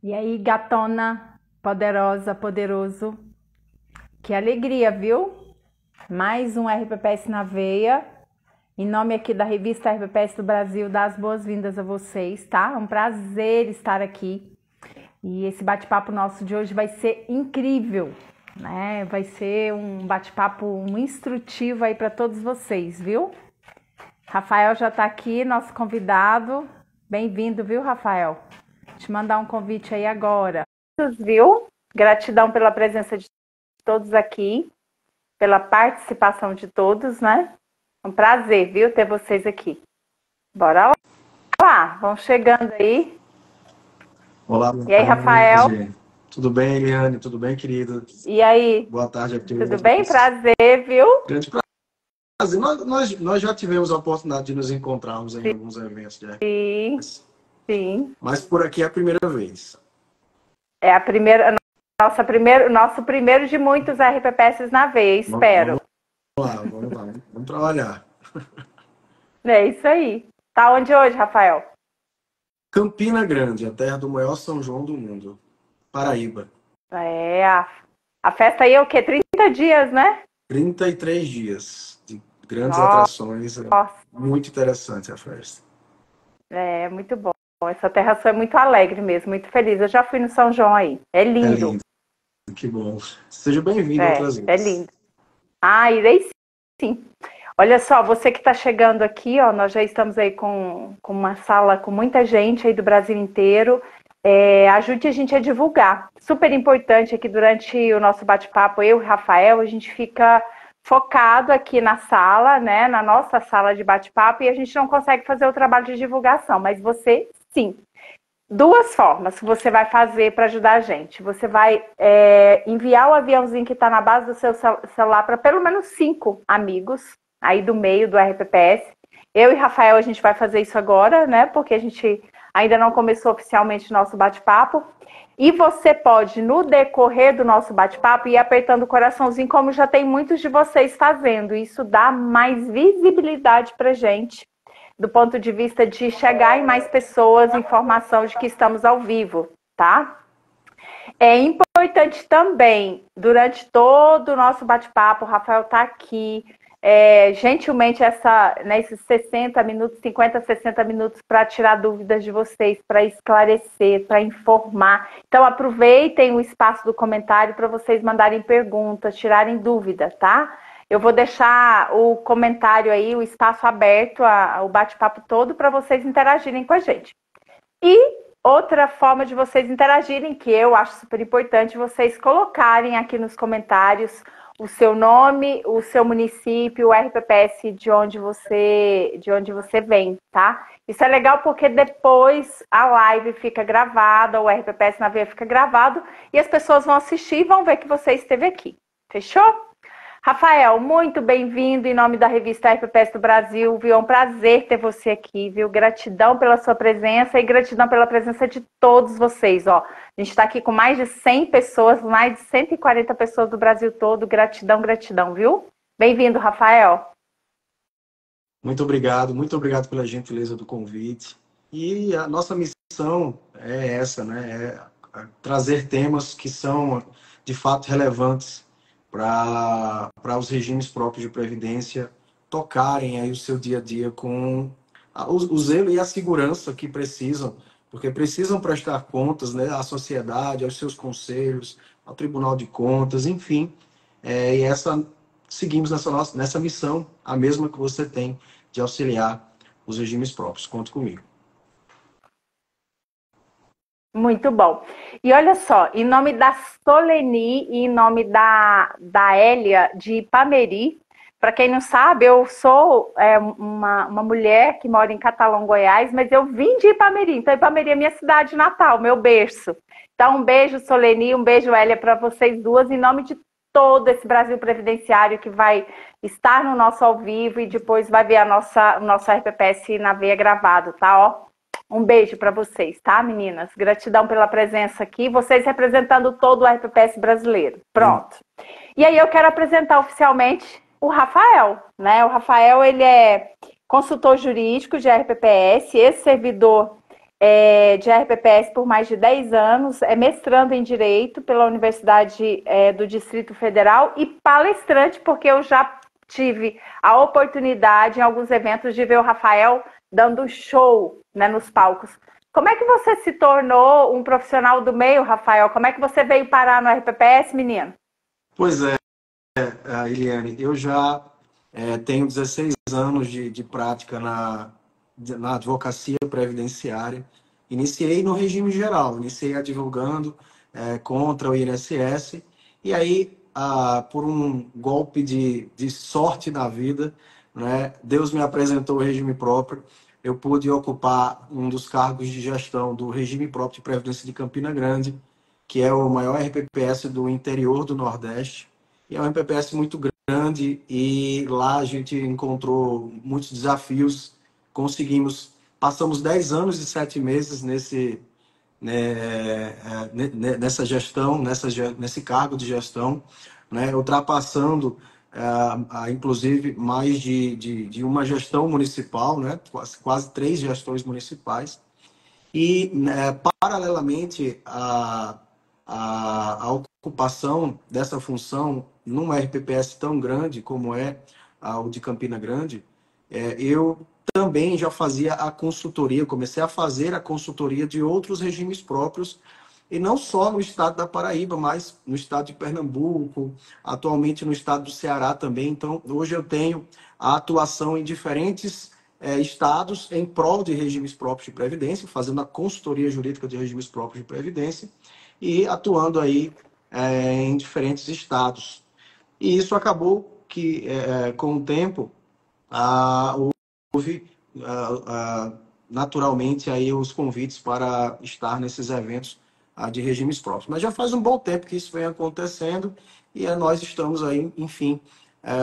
E aí, gatona, poderosa, poderoso, que alegria, viu? Mais um RPPS na veia. Em nome aqui da revista RPPS do Brasil, dar as boas-vindas a vocês, tá? É um prazer estar aqui. E esse bate-papo nosso de hoje vai ser incrível, né? Vai ser um bate-papo instrutivo aí para todos vocês, viu? Rafael já tá aqui, nosso convidado. Bem-vindo, viu, Rafael? Te mandar um convite aí agora. Viu? Gratidão pela presença de todos aqui, pela participação de todos, né? Um prazer, viu, ter vocês aqui. Bora lá, vão chegando aí. Olá, boa E aí, Rafael? tarde. Tudo bem, Eliane? Tudo bem, querida? E aí? Boa tarde a Tudo bem? todos. Prazer, viu? Grande prazer. Nós já tivemos a oportunidade de nos encontrarmos em alguns eventos de Sim, RPS, sim. mas por aqui é a primeira vez. É a primeira, nosso primeiro de muitos RPPS na veia, espero. Vamos trabalhar. É isso aí. Tá onde hoje, Rafael? Campina Grande, a terra do maior São João do mundo, Paraíba. É, a festa aí é o quê? 30 dias, né? 33 dias de grandes Nossa, atrações, muito interessante a festa. é muito bom. Essa terra sua é muito alegre mesmo, muito feliz. Eu já fui no São João aí. É É lindo. lindo, que bom. Seja bem-vindo outras É vezes. lindo. Ah, irei sim. Olha só, você que está chegando aqui, ó, nós já estamos aí com uma sala com muita gente aí do Brasil inteiro. Ajude a gente a divulgar. Super importante aqui durante o nosso bate-papo, eu e Rafael, a gente fica focado aqui na sala, né, na nossa sala de bate-papo, e a gente não consegue fazer o trabalho de divulgação, mas você sim. Duas formas que você vai fazer para ajudar a gente. Você vai enviar o aviãozinho que está na base do seu celular para pelo menos 5 amigos aí do meio do RPPS. Eu e Rafael, a gente vai fazer isso agora, né? Porque a gente ainda não começou oficialmente o nosso bate-papo. E você pode, no decorrer do nosso bate-papo, ir apertando o coraçãozinho, como já tem muitos de vocês fazendo. Isso dá mais visibilidade para gente do ponto de vista de chegar em mais pessoas, informação de que estamos ao vivo, tá? É importante também, durante todo o nosso bate-papo, o Rafael está aqui, gentilmente nesses 60 minutos, 50, 60 minutos, para tirar dúvidas de vocês, para esclarecer, para informar. Então, aproveitem o espaço do comentário para vocês mandarem perguntas, tirarem dúvida, tá? Eu vou deixar o comentário aí, o espaço aberto, o bate-papo todo, para vocês interagirem com a gente. E outra forma de vocês interagirem, que eu acho super importante, vocês colocarem aqui nos comentários o seu nome, o seu município, o RPPS de onde você vem, tá? Isso é legal porque depois a live fica gravada, o RPPS na veia fica gravado, e as pessoas vão assistir e vão ver que você esteve aqui. Fechou? Rafael, muito bem-vindo em nome da revista RPPS do Brasil, viu? É um prazer ter você aqui, viu? Gratidão pela sua presença e gratidão pela presença de todos vocês, ó. A gente está aqui com mais de 100 pessoas, mais de 140 pessoas do Brasil todo. Gratidão, gratidão, viu? Bem-vindo, Rafael. Muito obrigado pela gentileza do convite. E a nossa missão é essa, né? Trazer temas que são de fato relevantes para os regimes próprios de previdência tocarem aí o seu dia a dia com o zelo e a segurança que precisam, porque precisam prestar contas, né, à sociedade, aos seus conselhos, ao Tribunal de Contas, enfim. E seguimos nessa missão, a mesma que você tem de auxiliar os regimes próprios. Conte comigo. Muito bom. E olha só, em nome da Soleni e em nome da Hélia de Ipameri, para quem não sabe, eu sou uma mulher que mora em Catalão, Goiás, mas eu vim de Ipameri. Então, Ipameri é minha cidade natal, meu berço. Então, um beijo, Soleni, um beijo, Hélia, para vocês duas, em nome de todo esse Brasil Previdenciário que vai estar no nosso ao vivo e depois vai ver o nosso RPPS na veia gravado, tá? Ó. Um beijo para vocês, tá, meninas? Gratidão pela presença aqui. Vocês representando todo o RPPS brasileiro. Pronto. E aí eu quero apresentar oficialmente o Rafael, né? O Rafael, ele é consultor jurídico de RPPS, ex-servidor de RPPS por mais de 10 anos, é mestrando em Direito pela Universidade do Distrito Federal e palestrante, porque eu já tive a oportunidade em alguns eventos de ver o Rafael dando show, né, nos palcos. Como é que você se tornou um profissional do meio, Rafael? Como é que você veio parar no RPPS, menino? Pois é, Eliane, eu já tenho 16 anos de prática na advocacia previdenciária. Iniciei no regime geral, iniciei advogando contra o INSS, e aí, por um golpe de sorte na vida, né, Deus me apresentou o regime próprio, eu pude ocupar um dos cargos de gestão do regime próprio de previdência de Campina Grande, que é o maior RPPS do interior do Nordeste, e é um RPPS muito grande, e lá a gente encontrou muitos desafios, passamos 10 anos e 7 meses nessa gestão, nesse cargo de gestão, né, ultrapassando, inclusive, mais de uma gestão municipal, né, quase 3 gestões municipais. E, paralelamente à ocupação dessa função numa RPPS tão grande como é o de Campina Grande, eu também já fazia a consultoria, comecei a fazer a consultoria de outros regimes próprios, e não só no estado da Paraíba, mas no estado de Pernambuco, atualmente no estado do Ceará também. Então, hoje eu tenho a atuação em diferentes estados em prol de regimes próprios de previdência, fazendo a consultoria jurídica de regimes próprios de previdência e atuando aí em diferentes estados. E isso acabou que, com o tempo, houve naturalmente aí os convites para estar nesses eventos de regimes próprios. Mas já faz um bom tempo que isso vem acontecendo, e nós estamos aí, enfim,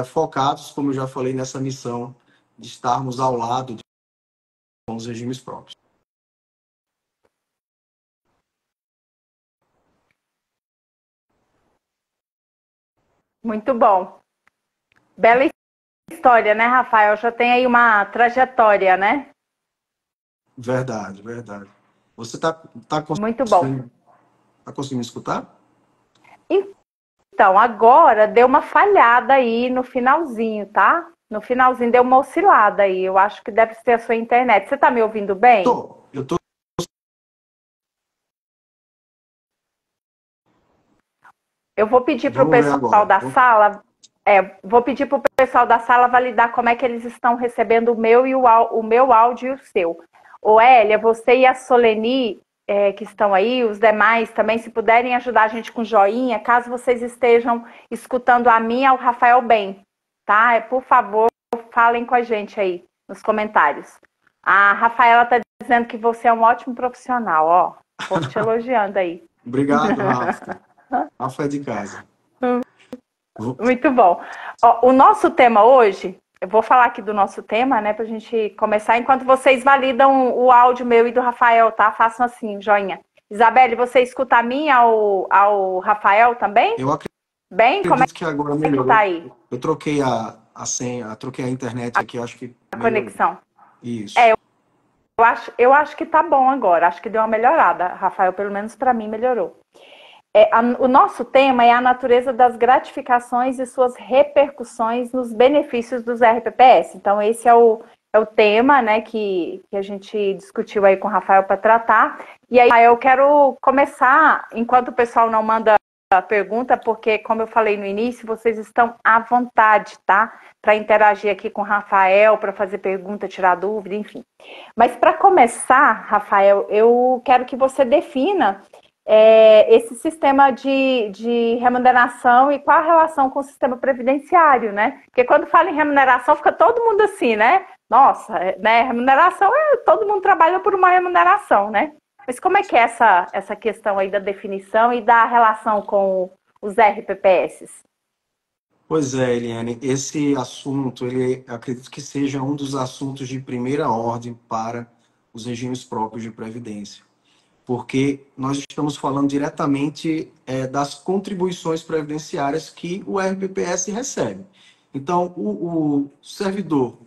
focados, como eu já falei, nessa missão de estarmos ao lado dos regimes próprios. Muito bom. Bela história, né, Rafael? Já tem aí uma trajetória, né? Verdade, verdade. Você está Muito bom. conseguindo escutar? Então, agora deu uma falhada aí no finalzinho, tá? No finalzinho deu uma oscilada aí. Eu acho que deve ser a sua internet. Você tá me ouvindo bem? Eu tô. Eu vou pedir para o Vamos ver pessoal agora. da sala. Vou pedir para o pessoal da sala validar como é que eles estão recebendo o meu e o meu áudio e o seu. Ô, Hélia, você e a Soleni, que estão aí, os demais também, se puderem ajudar a gente com joinha, caso vocês estejam escutando a mim e ao Rafael bem, tá? Por favor, falem com a gente aí nos comentários. A Rafaela está dizendo que você é um ótimo profissional, ó. Vou te elogiando aí. Obrigado, Rafa. Rafa é de casa. Muito bom. Ó, o nosso tema hoje, eu vou falar aqui do nosso tema, né, pra gente começar, enquanto vocês validam o áudio meu e do Rafael, tá? Façam assim, joinha. Isabelle, você escuta a mim ao Rafael também? Eu acredito Bem, como é que agora que melhorou. tá aí? Eu troquei a senha, troquei a internet aqui, acho que A melhorou. conexão. Isso. Eu acho que tá bom agora, acho que deu uma melhorada, Rafael, pelo menos para mim melhorou. O nosso tema é a natureza das gratificações e suas repercussões nos benefícios dos RPPS. Então, esse é o tema, né, que a gente discutiu aí com o Rafael para tratar. E aí, eu quero começar, enquanto o pessoal não manda a pergunta, porque, como eu falei no início, vocês estão à vontade, tá? Para interagir aqui com o Rafael, para fazer pergunta, tirar dúvida, enfim. Mas, para começar, Rafael, eu quero que você defina esse sistema de remuneração e qual a relação com o sistema previdenciário, né? Porque quando fala em remuneração, fica todo mundo assim, né? Nossa, né? Remuneração todo mundo trabalha por uma remuneração, né? Mas como é que é essa questão aí da definição e da relação com os RPPS? Pois é, Eliane, esse assunto, acredito que seja um dos assuntos de primeira ordem para os regimes próprios de previdência, porque nós estamos falando diretamente das contribuições previdenciárias que o RPPS recebe. Então, o servidor,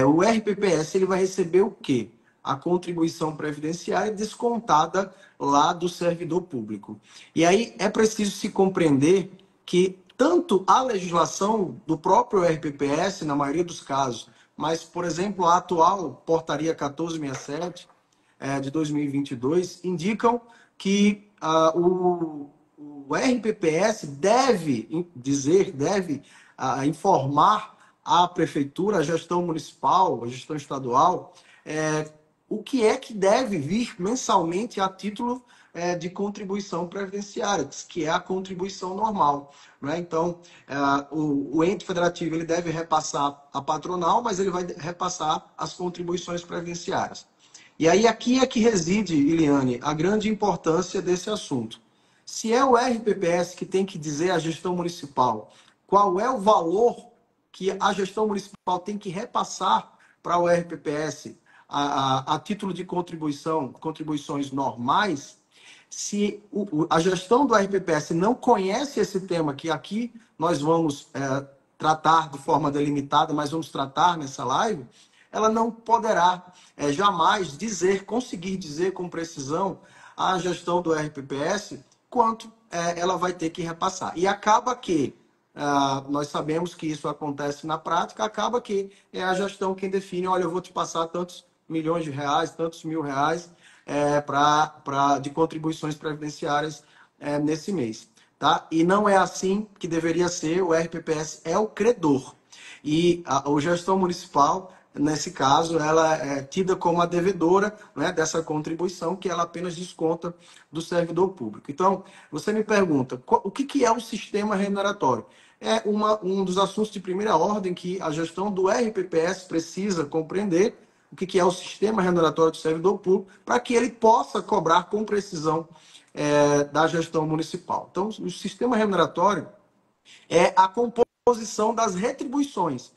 o RPPS, ele vai receber o quê? a contribuição previdenciária descontada lá do servidor público. E aí é preciso se compreender que tanto a legislação do próprio RPPS, na maioria dos casos, mas, por exemplo, a atual Portaria 1467 de 2022, indicam que o RPPS deve informar à prefeitura, à gestão municipal, à gestão estadual, o que é que deve vir mensalmente a título de contribuição previdenciária, que é a contribuição normal. Né? Então, o ente federativo ele deve repassar a patronal, mas ele vai repassar as contribuições previdenciárias. E aí aqui é que reside, Iliane, a grande importância desse assunto. Se é o RPPS que tem que dizer à gestão municipal qual é o valor que a gestão municipal tem que repassar para o RPPS a título de contribuições normais, se a gestão do RPPS não conhece esse tema, que aqui nós vamos tratar de forma delimitada, mas vamos tratar nessa live, ela não poderá jamais conseguir dizer com precisão à gestão do RPPS quanto ela vai ter que repassar. E acaba que, nós sabemos que isso acontece na prática, acaba que é a gestão quem define, olha, eu vou te passar tantos milhões de reais, tantos mil reais de contribuições previdenciárias nesse mês. Tá? E não é assim que deveria ser, o RPPS é o credor. E a gestão municipal, nesse caso, ela é tida como a devedora, né, dessa contribuição que ela apenas desconta do servidor público. Então, você me pergunta, o que é o sistema remuneratório? É um dos assuntos de primeira ordem que a gestão do RPPS precisa compreender, o que é o sistema remuneratório do servidor público, para que ele possa cobrar com precisão da gestão municipal. Então, o sistema remuneratório é a composição das retribuições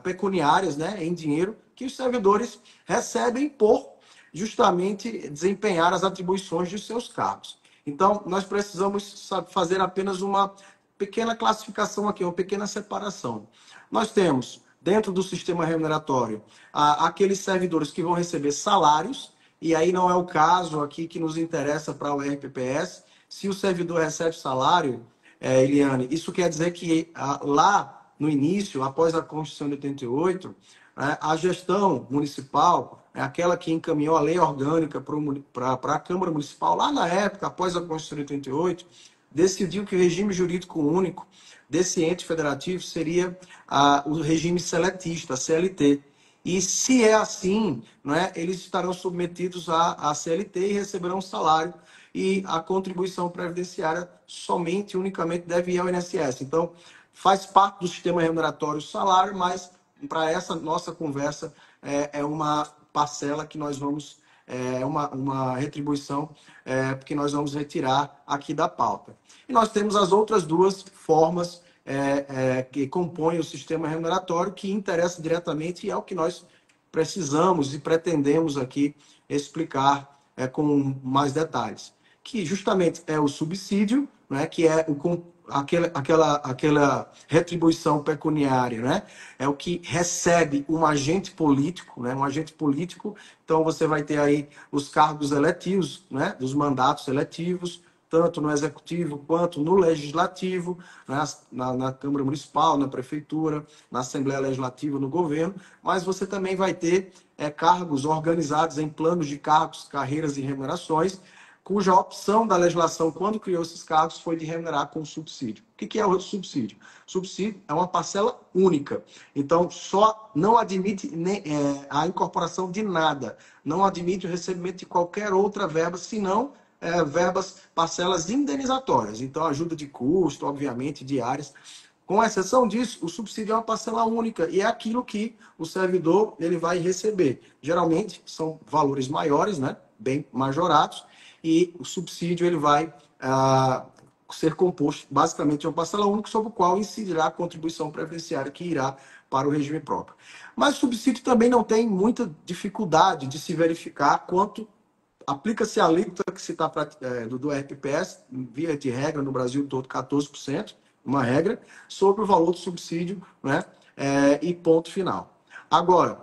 pecuniárias, né, em dinheiro, que os servidores recebem por justamente desempenhar as atribuições de seus cargos. Então, nós precisamos fazer apenas uma pequena classificação aqui, uma pequena separação. Nós temos, dentro do sistema remuneratório, aqueles servidores que vão receber salários, e aí não é o caso aqui que nos interessa para o RPPS. Se o servidor recebe salário, Eliane, isso quer dizer que lá no início, após a Constituição de 88, a gestão municipal, aquela que encaminhou a lei orgânica para a Câmara Municipal, lá na época, após a Constituição de 88, decidiu que o regime jurídico único desse ente federativo seria o regime seletista, a CLT. E se é assim, né, eles estarão submetidos à CLT e receberão um salário, e a contribuição previdenciária unicamente deve ir ao INSS. Então, faz parte do sistema remuneratório o salário, mas para essa nossa conversa é uma parcela que nós vamos, uma retribuição que nós vamos retirar aqui da pauta. E nós temos as outras duas formas que compõem o sistema remuneratório, que interessa diretamente e é o que nós precisamos e pretendemos aqui explicar com mais detalhes. Que justamente é o subsídio, né, que é aquela retribuição pecuniária, né? É o que recebe um agente político, né? Um agente político. Então você vai ter aí os cargos eletivos, né? Dos mandatos eletivos, tanto no executivo quanto no legislativo, né? na Câmara Municipal, na Prefeitura, na Assembleia Legislativa, no governo. Mas você também vai ter cargos organizados em planos de cargos, carreiras e remunerações, cuja opção da legislação, quando criou esses cargos, foi de remunerar com subsídio. O que é o subsídio? Subsídio é uma parcela única. Então, só não admite a incorporação de nada. Não admite o recebimento de qualquer outra verba, senão parcelas indenizatórias. Então, ajuda de custo, obviamente, diárias. Com exceção disso, o subsídio é uma parcela única e é aquilo que o servidor ele vai receber. Geralmente, são valores maiores, né? Bem majorados, e o subsídio ele vai ser composto basicamente de uma parcela única sobre o qual incidirá a contribuição previdenciária que irá para o regime próprio. Mas o subsídio também não tem muita dificuldade de se verificar quanto aplica-se a alíquota que se está do RPPS, via de regra no Brasil todo 14%, uma regra, sobre o valor do subsídio, né? E ponto final. Agora,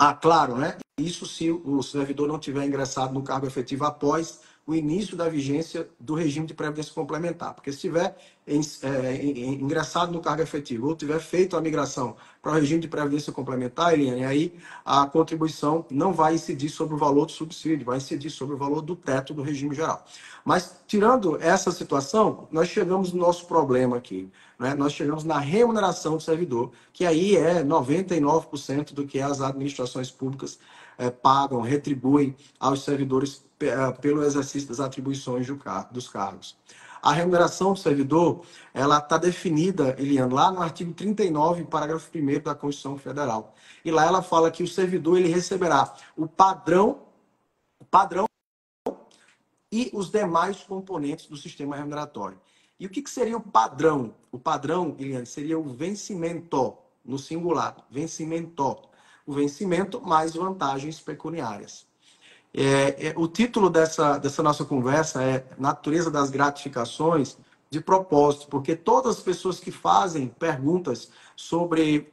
Ah, claro, né? Isso se o servidor não tiver ingressado no cargo efetivo após o início da vigência do regime de previdência complementar. Porque se tiver ingressado no cargo efetivo ou tiver feito a migração para o regime de previdência complementar, Eliane, aí a contribuição não vai incidir sobre o valor do subsídio, vai incidir sobre o valor do teto do regime geral. Mas, tirando essa situação, nós chegamos no nosso problema aqui, né? Nós chegamos na remuneração do servidor, que aí é 99% do que as administrações públicas pagam, retribuem aos servidores pelo exercício das atribuições dos cargos. A remuneração do servidor, ela está definida, Eliane, lá no artigo 39, parágrafo 1º da Constituição Federal. E lá ela fala que o servidor ele receberá o padrão e os demais componentes do sistema remuneratório. E o que seria o padrão? O padrão, Eliane, seria o vencimento, no singular, vencimento. O vencimento mais vantagens pecuniárias. O título dessa nossa conversa é Natureza das Gratificações de propósito, porque todas as pessoas que fazem perguntas sobre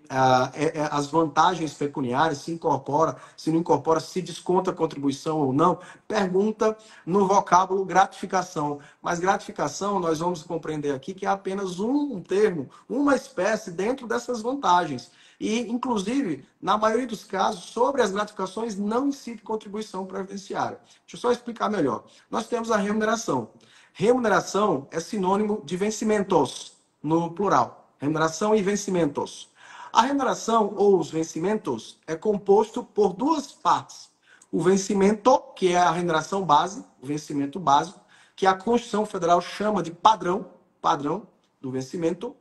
as vantagens pecuniárias, se incorpora, se não incorpora, se desconta a contribuição ou não, pergunta no vocábulo gratificação. Mas gratificação, nós vamos compreender aqui que é apenas um termo, uma espécie dentro dessas vantagens. E, inclusive, na maioria dos casos, sobre as gratificações não incide contribuição previdenciária. Deixa eu só explicar melhor. Nós temos a remuneração. Remuneração é sinônimo de vencimentos, no plural. Remuneração e vencimentos. A remuneração, ou os vencimentos, é composto por duas partes. O vencimento, que é a remuneração base, o vencimento básico, que a Constituição Federal chama de padrão do vencimento,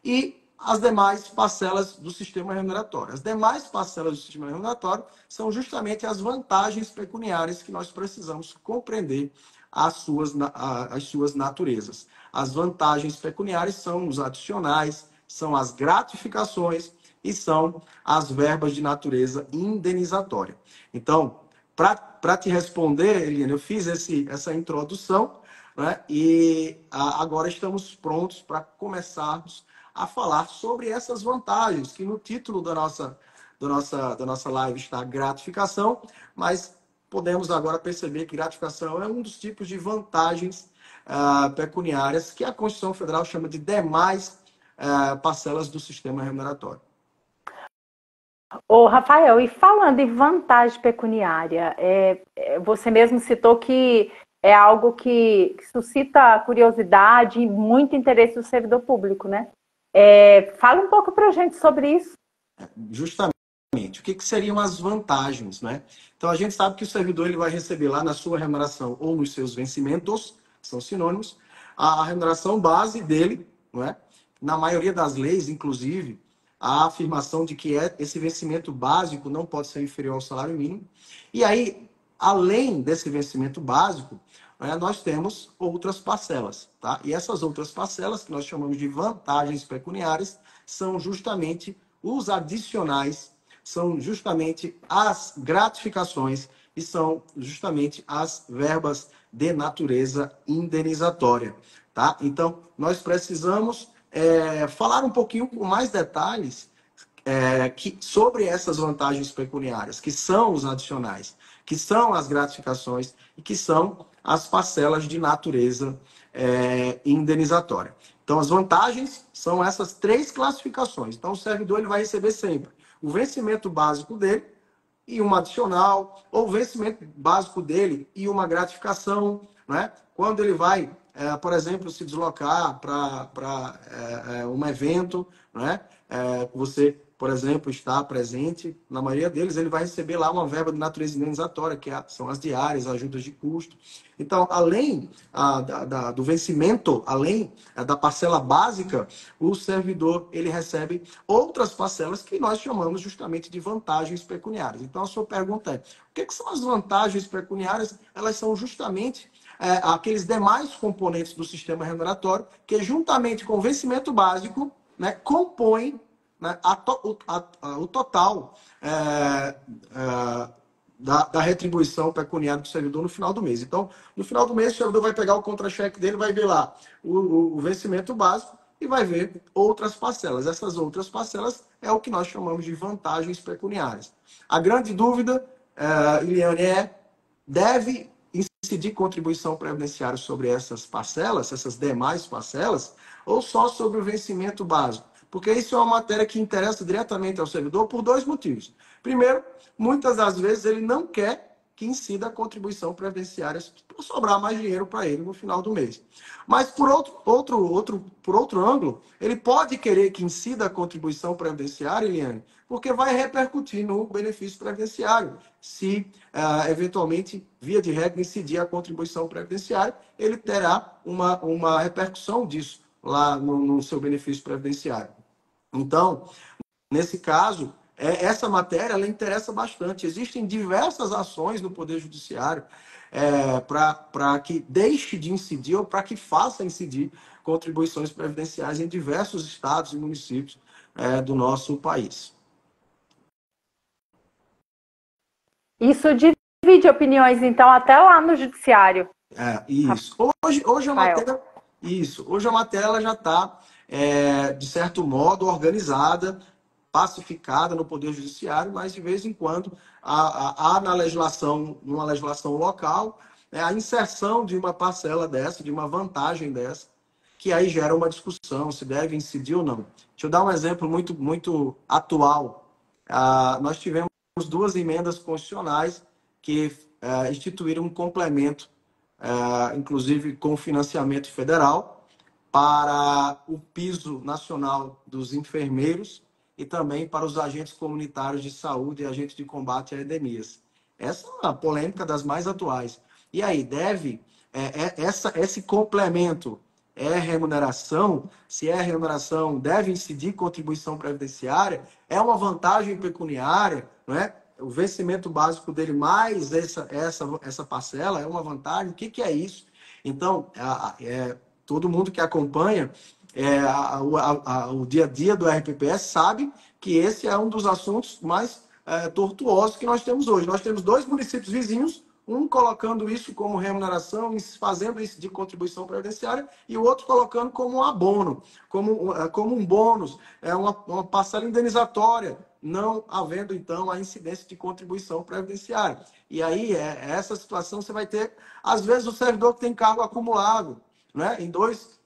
e as demais parcelas do sistema remuneratório. As demais parcelas do sistema remuneratório são justamente as vantagens pecuniárias que nós precisamos compreender as suas naturezas. As vantagens pecuniárias são os adicionais, são as gratificações e são as verbas de natureza indenizatória. Então, para te responder, Eliane, eu fiz essa introdução, né? E agora estamos prontos para começarmos a falar sobre essas vantagens, que no título da nossa live está gratificação, mas podemos agora perceber que gratificação é um dos tipos de vantagens pecuniárias que a Constituição Federal chama de demais parcelas do sistema remuneratório. Ô, Rafael, e falando em vantagem pecuniária, você mesmo citou que é algo que suscita curiosidade e muito interesse do servidor público, né? Fala um pouco para a gente sobre isso. Justamente. O que seriam as vantagens, né? Então, a gente sabe que o servidor ele vai receber lá na sua remuneração ou nos seus vencimentos, que são sinônimos, a remuneração base dele, não é? Na maioria das leis, inclusive, a afirmação de que esse vencimento básico não pode ser inferior ao salário mínimo. E aí, além desse vencimento básico, nós temos outras parcelas, tá? E essas outras parcelas, que nós chamamos de vantagens pecuniárias, são justamente os adicionais, são justamente as gratificações e são justamente as verbas de natureza indenizatória, tá? Então, nós precisamos falar um pouquinho com mais detalhes sobre essas vantagens pecuniárias, que são os adicionais, que são as gratificações e que são as parcelas de natureza indenizatória. Então, as vantagens são essas três classificações. Então, o servidor ele vai receber sempre o vencimento básico dele e uma adicional, ou o vencimento básico dele e uma gratificação, né? Quando ele vai, por exemplo, se deslocar para um evento, né? Você, por exemplo, está presente, na maioria deles, ele vai receber lá uma verba de natureza indenizatória, que são as diárias, ajudas de custo. Então, além do vencimento, além da parcela básica, o servidor ele recebe outras parcelas que nós chamamos justamente de vantagens pecuniárias. Então, a sua pergunta é, o que são as vantagens pecuniárias? Elas são justamente aqueles demais componentes do sistema remuneratório que, juntamente com o vencimento básico, né, compõem, né, o total da retribuição pecuniária do servidor no final do mês. Então, no final do mês, o servidor vai pegar o contra-cheque dele, vai ver lá o vencimento básico e vai ver outras parcelas. Essas outras parcelas é o que nós chamamos de vantagens pecuniárias. A grande dúvida, Iliane, deve incidir contribuição previdenciária sobre essas parcelas, essas demais parcelas, ou só sobre o vencimento básico? Porque isso é uma matéria que interessa diretamente ao servidor por dois motivos. Primeiro, muitas das vezes ele não quer que incida a contribuição previdenciária para sobrar mais dinheiro para ele no final do mês. Mas, por outro ângulo, ele pode querer que incida a contribuição previdenciária, Eliane, porque vai repercutir no benefício previdenciário. Se, eventualmente, via de regra, incidir a contribuição previdenciária, ele terá uma repercussão disso lá no seu benefício previdenciário. Então, nesse caso, essa matéria ela interessa bastante. Existem diversas ações no Poder Judiciário para que deixe de incidir ou para que faça incidir contribuições previdenciárias em diversos estados e municípios do nosso país. Isso divide opiniões, então, até lá no Judiciário. Isso. Hoje a matéria, hoje a matéria ela já está, de certo modo, organizada, pacificada no Poder Judiciário, mas de vez em quando há na legislação, numa legislação local, a inserção de uma parcela dessa, de uma vantagem dessa, que aí gera uma discussão se deve incidir ou não. Deixa eu dar um exemplo muito atual. Nós tivemos duas emendas constitucionais que instituíram um complemento, inclusive com financiamento federal, para o piso nacional dos enfermeiros e também para os agentes comunitários de saúde e agentes de combate a endemias. Essa é uma polêmica das mais atuais. E aí, esse complemento é remuneração? Se é remuneração, deve incidir contribuição previdenciária? É uma vantagem pecuniária, não é? O vencimento básico dele mais essa parcela é uma vantagem? O que é isso? Então, todo mundo que acompanha o dia a dia do RPPS sabe que esse é um dos assuntos mais tortuosos que nós temos hoje. Nós temos dois municípios vizinhos, um colocando isso como remuneração, fazendo isso de contribuição previdenciária, e o outro colocando como um abono, como um bônus, uma parcela indenizatória, não havendo, então, a incidência de contribuição previdenciária. E aí, essa situação você vai ter, às vezes, o servidor que tem cargo acumulado, né, em dois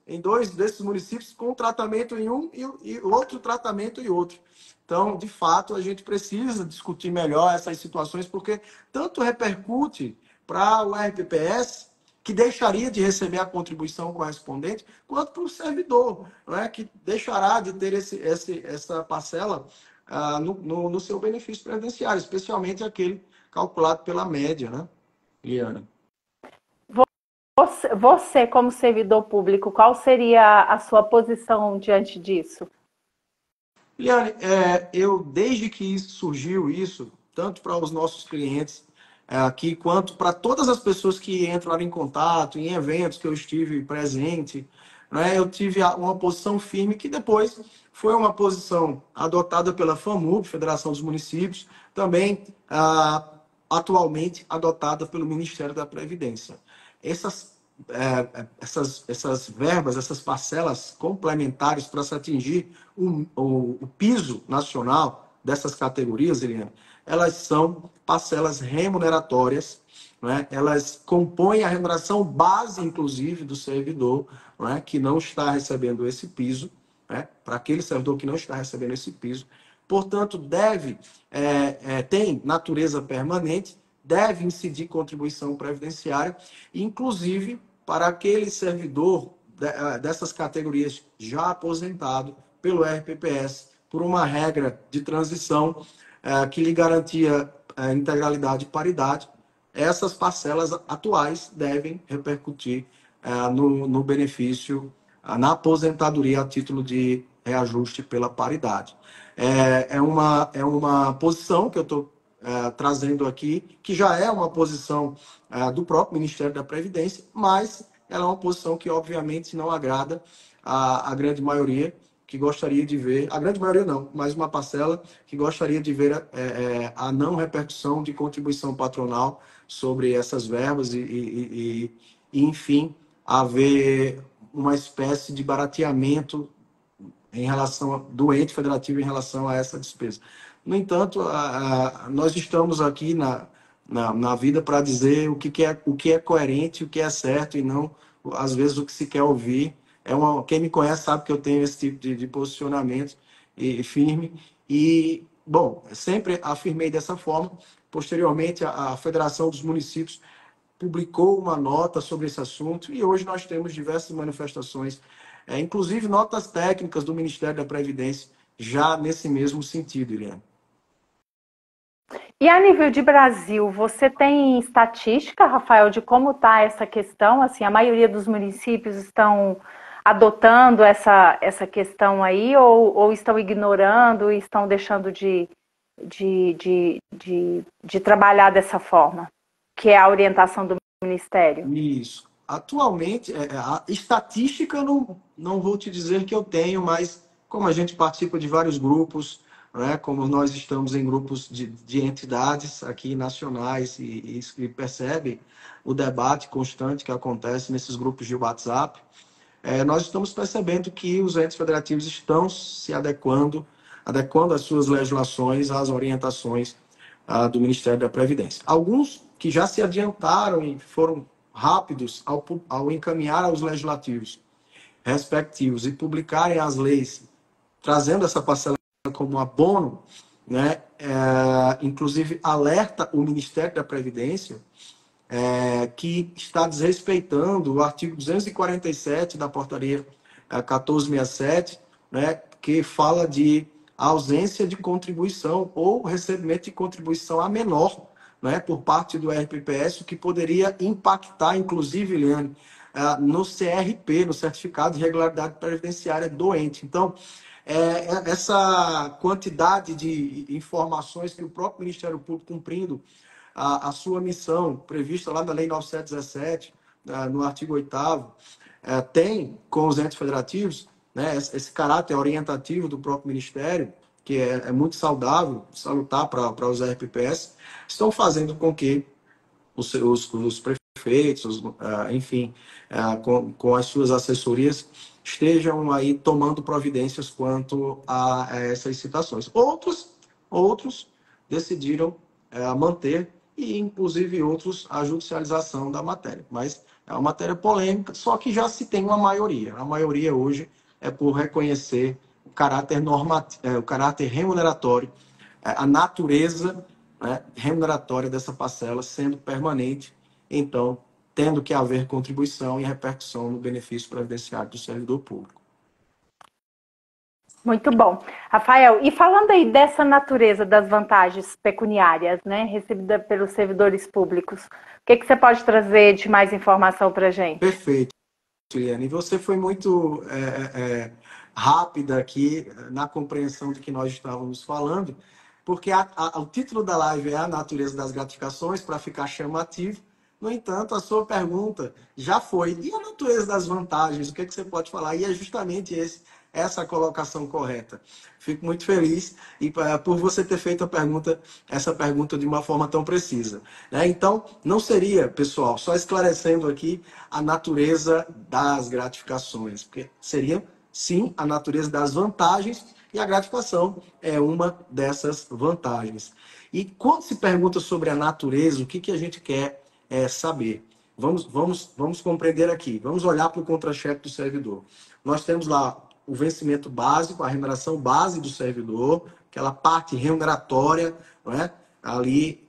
desses municípios, com tratamento em um e outro tratamento em outro. Então, de fato, a gente precisa discutir melhor essas situações, porque tanto repercute para o RPPS, que deixaria de receber a contribuição correspondente, quanto para o servidor, né, que deixará de ter essa parcela no seu benefício previdenciário, especialmente aquele calculado pela média, né, Liana? Você, como servidor público, qual seria a sua posição diante disso? Liane, desde que surgiu isso, tanto para os nossos clientes aqui, quanto para todas as pessoas que entraram em contato, em eventos que eu estive presente, né, eu tive uma posição firme que depois foi uma posição adotada pela FAMUB, Federação dos Municípios, também atualmente adotada pelo Ministério da Previdência. Essas verbas, essas parcelas complementares para se atingir o piso nacional dessas categorias, Eliane, elas são parcelas remuneratórias, né? Elas compõem a remuneração base, inclusive, do servidor, né, que não está recebendo esse piso, né, para aquele servidor que não está recebendo esse piso. Portanto, tem natureza permanente, deve incidir contribuição previdenciária, inclusive para aquele servidor dessas categorias já aposentado pelo RPPS, por uma regra de transição que lhe garantia integralidade e paridade. Essas parcelas atuais devem repercutir no benefício, na aposentadoria a título de reajuste pela paridade. É uma posição que eu estou trazendo aqui, que já é uma posição do próprio Ministério da Previdência, mas ela é uma posição que, obviamente, não agrada a grande maioria, que gostaria de ver, a grande maioria não, mas uma parcela que gostaria de ver a não repercussão de contribuição patronal sobre essas verbas e enfim, haver uma espécie de barateamento em relação do ente federativo em relação a essa despesa. No entanto, nós estamos aqui na vida para dizer o que é coerente, o que é certo e não, às vezes, o que se quer ouvir. Quem me conhece sabe que eu tenho esse tipo de posicionamento firme e, bom, sempre afirmei dessa forma. Posteriormente, a Federação dos Municípios publicou uma nota sobre esse assunto e hoje nós temos diversas manifestações, inclusive notas técnicas do Ministério da Previdência, já nesse mesmo sentido, Eliane. E a nível de Brasil, você tem estatística, Rafael, de como está essa questão? Assim, a maioria dos municípios estão adotando essa questão aí ou estão ignorando e estão deixando de trabalhar dessa forma, que é a orientação do Ministério? Isso. Atualmente, a estatística não vou te dizer que eu tenho, mas como a gente participa de vários grupos, né, como nós estamos em grupos de entidades aqui nacionais e percebe o debate constante que acontece nesses grupos de WhatsApp, nós estamos percebendo que os entes federativos estão se adequando as suas legislações às orientações do Ministério da Previdência. Alguns que já se adiantaram e foram rápidos ao encaminhar aos legislativos respectivos e publicarem as leis, trazendo essa parcela como abono, né? Inclusive alerta o Ministério da Previdência que está desrespeitando o artigo 247 da portaria 1467, né, que fala de ausência de contribuição ou recebimento de contribuição a menor, né, por parte do RPPS, o que poderia impactar, inclusive, Eliane, no CRP, no Certificado de Regularidade Previdenciária do ente. Então, essa quantidade de informações que o próprio Ministério Público, cumprindo a sua missão, prevista lá na Lei 9717, no artigo 8º, tem com os entes federativos, né, esse caráter orientativo do próprio Ministério, que é muito saudável, salutar para os RPPS, estão fazendo com que os prefeitos, enfim, com as suas assessorias, estejam aí tomando providências quanto a essas citações. Outros decidiram manter e, inclusive, outros a judicialização da matéria. Mas é uma matéria polêmica, só que já se tem uma maioria. A maioria hoje é por reconhecer o caráter normativo, o caráter remuneratório, a natureza, né, remuneratória dessa parcela sendo permanente, então, tendo que haver contribuição e repercussão no benefício previdenciário do servidor público. Muito bom. Rafael, e falando aí dessa natureza das vantagens pecuniárias, né, recebida pelos servidores públicos, o que você pode trazer de mais informação para a gente? Perfeito, Juliana. E você foi muito rápida aqui na compreensão do que nós estávamos falando, porque o título da live é a natureza das gratificações, para ficar chamativo. No entanto, a sua pergunta já foi, e a natureza das vantagens? O que você pode falar? E é justamente essa colocação correta. Fico muito feliz por você ter feito essa pergunta de uma forma tão precisa. Né? Então, não seria, pessoal, só esclarecendo aqui a natureza das gratificações, porque seria, sim, a natureza das vantagens e a gratificação é uma dessas vantagens. E quando se pergunta sobre a natureza, o que a gente quer saber? Vamos compreender aqui. Vamos olhar para o contra-cheque do servidor. Nós temos lá o vencimento básico, a remuneração base do servidor, aquela parte remuneratória, não é? Ali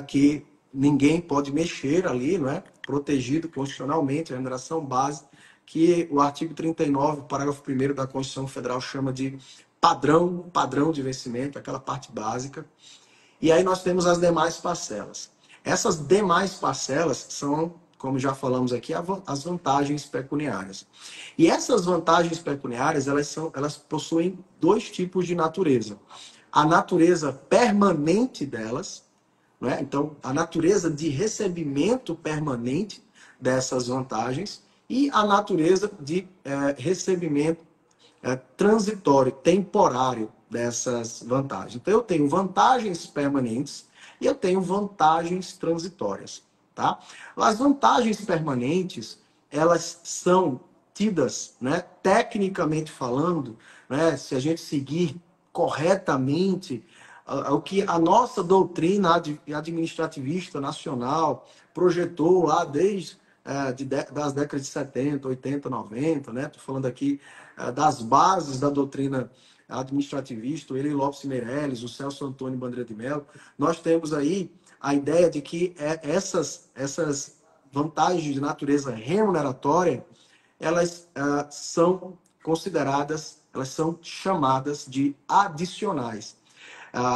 que ninguém pode mexer ali, não é? Protegido constitucionalmente, a remuneração base, que o artigo 39, parágrafo 1º da Constituição Federal chama de padrão de vencimento, aquela parte básica. E aí nós temos as demais parcelas. Essas demais parcelas são, como já falamos aqui, as vantagens pecuniárias. E essas vantagens pecuniárias, elas possuem dois tipos de natureza. A natureza permanente delas, não é? Então, a natureza de recebimento permanente dessas vantagens e a natureza de recebimento transitório, temporário dessas vantagens. Então, eu tenho vantagens permanentes e eu tenho vantagens transitórias. Tá? As vantagens permanentes, elas são tidas, né, tecnicamente falando, né, se a gente seguir corretamente o que a nossa doutrina administrativista nacional projetou lá desde das décadas de 70, 80, 90, né? Estou falando aqui das bases da doutrina administrativista, o Eli Lopes Meirelles, o Celso Antônio Bandeira de Mello. Nós temos aí a ideia de que essas vantagens de natureza remuneratória, elas são consideradas, elas são chamadas de adicionais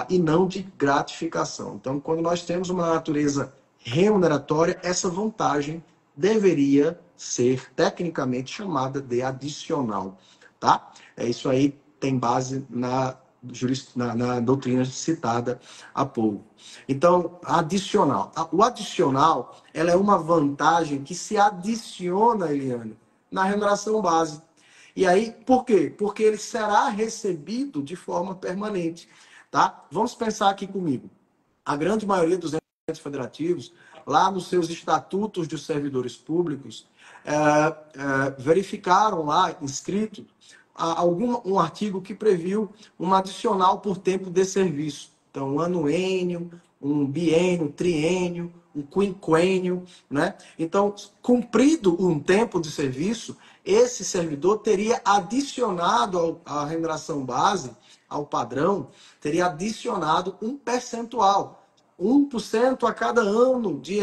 e não de gratificação. Então, quando nós temos uma natureza remuneratória, essa vantagem deveria ser tecnicamente chamada de adicional, tá? Isso aí tem base na doutrina citada há pouco. Então, adicional. O adicional, ela é uma vantagem que se adiciona, Eliane, na remuneração base. E aí, por quê? Porque ele será recebido de forma permanente, tá? Vamos pensar aqui comigo. A grande maioria dos entes federativos, lá nos seus estatutos de servidores públicos, verificaram lá, inscrito, um artigo que previu um adicional por tempo de serviço. Então, um anuênio, um biênio, triênio, um quinquênio, né? Então, cumprido um tempo de serviço, esse servidor teria adicionado à remuneração base, ao padrão, teria adicionado um percentual. 1% a cada ano de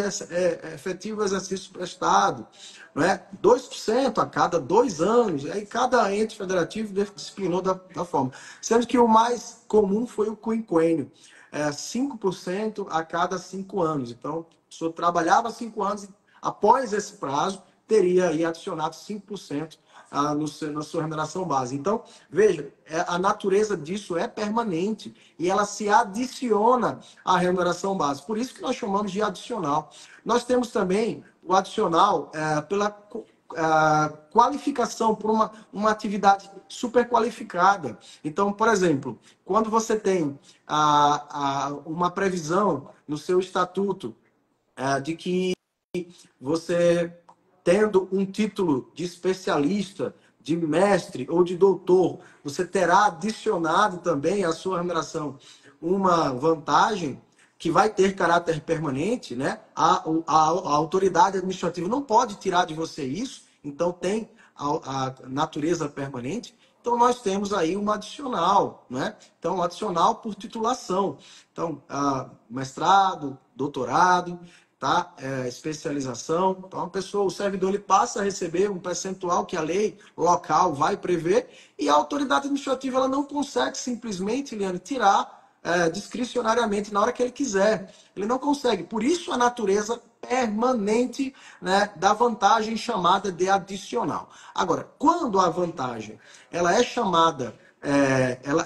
efetivo exercício prestado, não é? 2% a cada 2 anos, aí cada ente federativo disciplinou da forma. Sendo que o mais comum foi o quinquênio, 5% a cada 5 anos. Então, a pessoa trabalhava 5 anos e após esse prazo, teria aí adicionado 5% na sua remuneração base. Então, veja, a natureza disso é permanente e ela se adiciona à remuneração base. Por isso que nós chamamos de adicional. Nós temos também o adicional pela qualificação por uma atividade super qualificada. Então, por exemplo, quando você tem uma previsão no seu estatuto de que você, tendo um título de especialista, de mestre ou de doutor, você terá adicionado também à sua remuneração uma vantagem que vai ter caráter permanente, né? A autoridade administrativa não pode tirar de você isso, então tem a natureza permanente. Então, nós temos aí um adicional, né? Então, um adicional por titulação. Então, mestrado, doutorado, tá? Especialização. Então, a pessoa, o servidor, ele passa a receber um percentual que a lei local vai prever e a autoridade administrativa ela não consegue simplesmente, Liane, tirar discricionariamente na hora que ele quiser. Ele não consegue. Por isso, a natureza permanente, né, da vantagem chamada de adicional. Agora, quando a vantagem ela é chamada,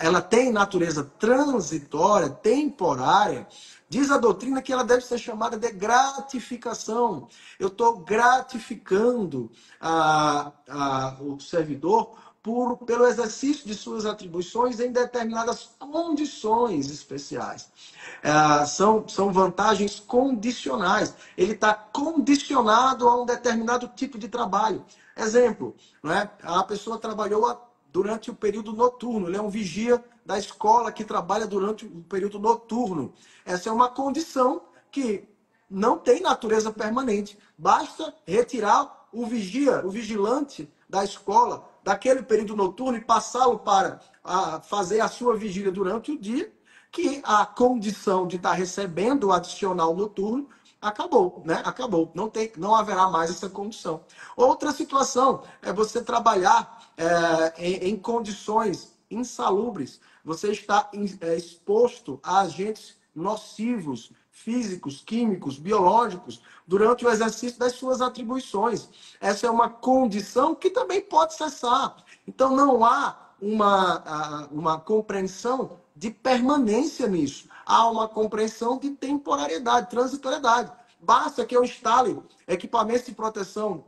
ela tem natureza transitória, temporária, diz a doutrina que ela deve ser chamada de gratificação. Eu estou gratificando o servidor pelo exercício de suas atribuições em determinadas condições especiais. São vantagens condicionais. Ele está condicionado a um determinado tipo de trabalho. Exemplo, não é? A pessoa trabalhou durante o período noturno. Ele é um vigia da escola que trabalha durante o período noturno. Essa é uma condição que não tem natureza permanente. Basta retirar o vigia, o vigilante da escola daquele período noturno e passá-lo para fazer a sua vigília durante o dia, que a condição de estar recebendo o adicional noturno acabou, né? Acabou. Não haverá mais essa condição. Outra situação é você trabalhar em condições insalubres. Você está exposto a agentes nocivos, físicos, químicos, biológicos, durante o exercício das suas atribuições. Essa é uma condição que também pode cessar. Então, não há uma compreensão de permanência nisso. Há uma compreensão de temporariedade, transitoriedade. Basta que eu instale equipamentos de proteção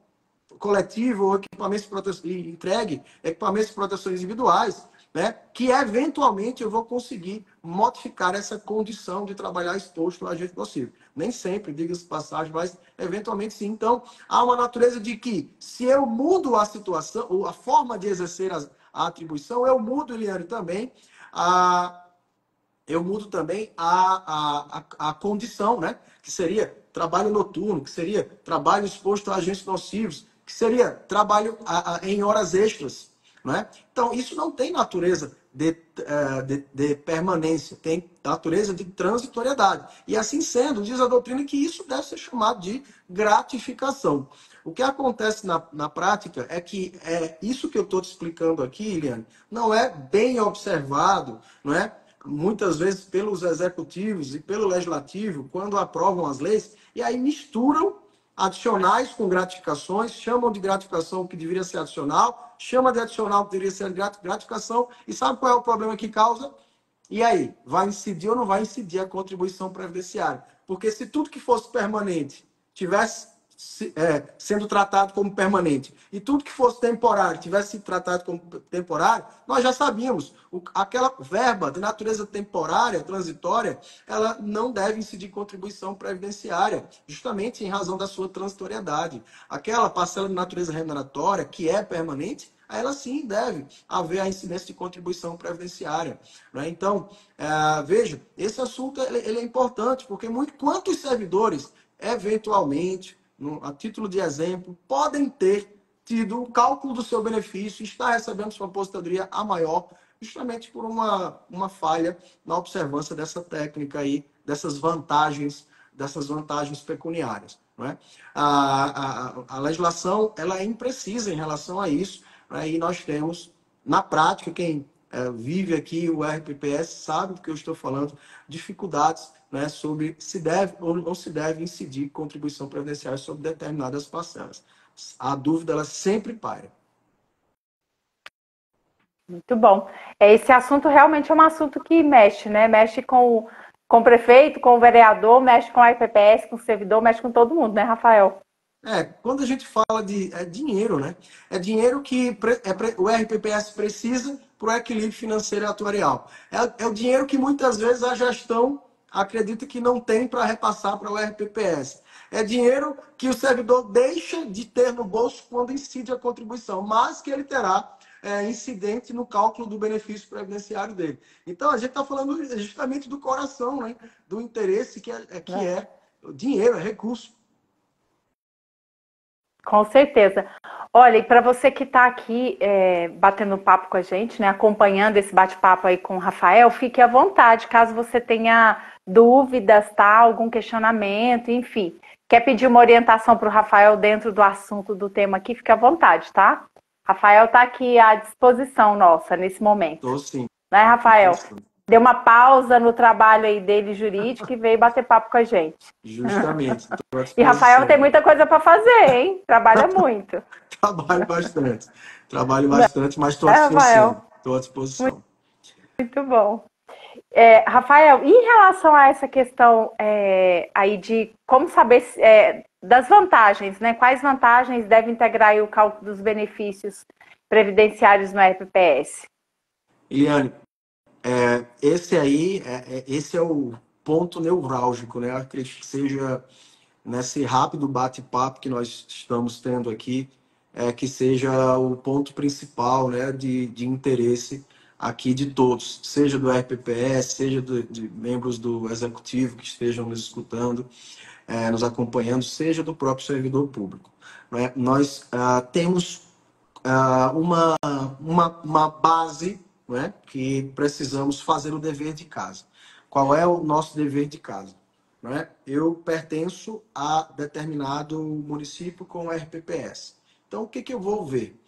coletiva ou equipamentos de proteção, e entregue equipamentos de proteção individuais, né, que eventualmente eu vou conseguir modificar essa condição de trabalhar exposto a agente nocivo. Nem sempre, diga-se de passagem, mas eventualmente sim. Então, há uma natureza de que, se eu mudo a situação, ou a forma de exercer a atribuição, eu mudo, Eliane, também eu mudo também a condição, né? Que seria trabalho noturno, que seria trabalho exposto a agentes nocivos, que seria trabalho em horas extras, né? Então, isso não tem natureza de permanência, tem natureza de transitoriedade. E assim sendo, diz a doutrina que isso deve ser chamado de gratificação. O que acontece na prática é que isso que eu estou te explicando aqui, Eliane, não é bem observado, não é? Muitas vezes pelos executivos e pelo legislativo, quando aprovam as leis, e aí misturam adicionais com gratificações, chamam de gratificação o que deveria ser adicional, chama de adicional o que deveria ser gratificação, e sabe qual é o problema que causa? E aí, vai incidir ou não vai incidir a contribuição previdenciária? Porque se tudo que fosse permanente tivesse sendo tratado como permanente, e tudo que fosse temporário tivesse sido tratado como temporário, nós já sabíamos, aquela verba de natureza temporária, transitória, ela não deve incidir contribuição previdenciária, justamente em razão da sua transitoriedade. Aquela parcela de natureza remuneratória, que é permanente, ela sim deve haver a incidência de contribuição previdenciária. Né? Então, veja, esse assunto ele é importante, porque quantos servidores, eventualmente, a título de exemplo, podem ter tido o cálculo do seu benefício e estar recebendo sua aposentadoria a maior, justamente por uma falha na observância dessa técnica aí, dessas vantagens pecuniárias. Não é? A legislação ela é imprecisa em relação a isso, né? E nós temos, na prática, quem vive aqui o RPPS sabe do que eu estou falando, dificuldades, né, sobre se deve ou não se deve incidir contribuição previdenciária sobre determinadas parcelas. A dúvida ela sempre paira. Muito bom. Esse assunto realmente é um assunto que mexe, né? Mexe com o prefeito, com o vereador, mexe com a IPPS, com o servidor, mexe com todo mundo, né, Rafael? Quando a gente fala de dinheiro, né? É dinheiro que o RPPS precisa para o equilíbrio financeiro e atuarial. É o dinheiro que muitas vezes a gestão acredita que não tem para repassar para o RPPS. É dinheiro que o servidor deixa de ter no bolso quando incide a contribuição, mas que ele terá incidente no cálculo do benefício previdenciário dele. Então, a gente está falando justamente do coração, né? Do interesse que é o dinheiro, é recurso. Com certeza. Olha, e para você que está aqui batendo papo com a gente, né, acompanhando esse bate-papo aí com o Rafael, fique à vontade, caso você tenha dúvidas, tá, algum questionamento, enfim. Quer pedir uma orientação para o Rafael dentro do assunto do tema aqui, fique à vontade, tá? Rafael está aqui à disposição nossa nesse momento. Estou sim. Né, Rafael? Deu uma pausa no trabalho aí dele jurídico e veio bater papo com a gente. Justamente. E Rafael tem muita coisa para fazer, hein? Trabalha muito. Trabalho bastante, mas estou à disposição. Estou à disposição. Muito bom. Rafael, em relação a essa questão aí de como saber das vantagens, né? Quais vantagens deve integrar aí o cálculo dos benefícios previdenciários no RPPS? Eliane, esse é o ponto neurálgico, né? Eu acredito que seja nesse rápido bate-papo que nós estamos tendo aqui, que seja o ponto principal, né, de interesse aqui de todos, seja do RPPS, seja de membros do executivo que estejam nos escutando, nos acompanhando, seja do próprio servidor público. Né? Nós temos uma base, né, que precisamos fazer o dever de casa. Qual é o nosso dever de casa? Né? Eu pertenço a determinado município com RPPS. Então, o que eu vou ver?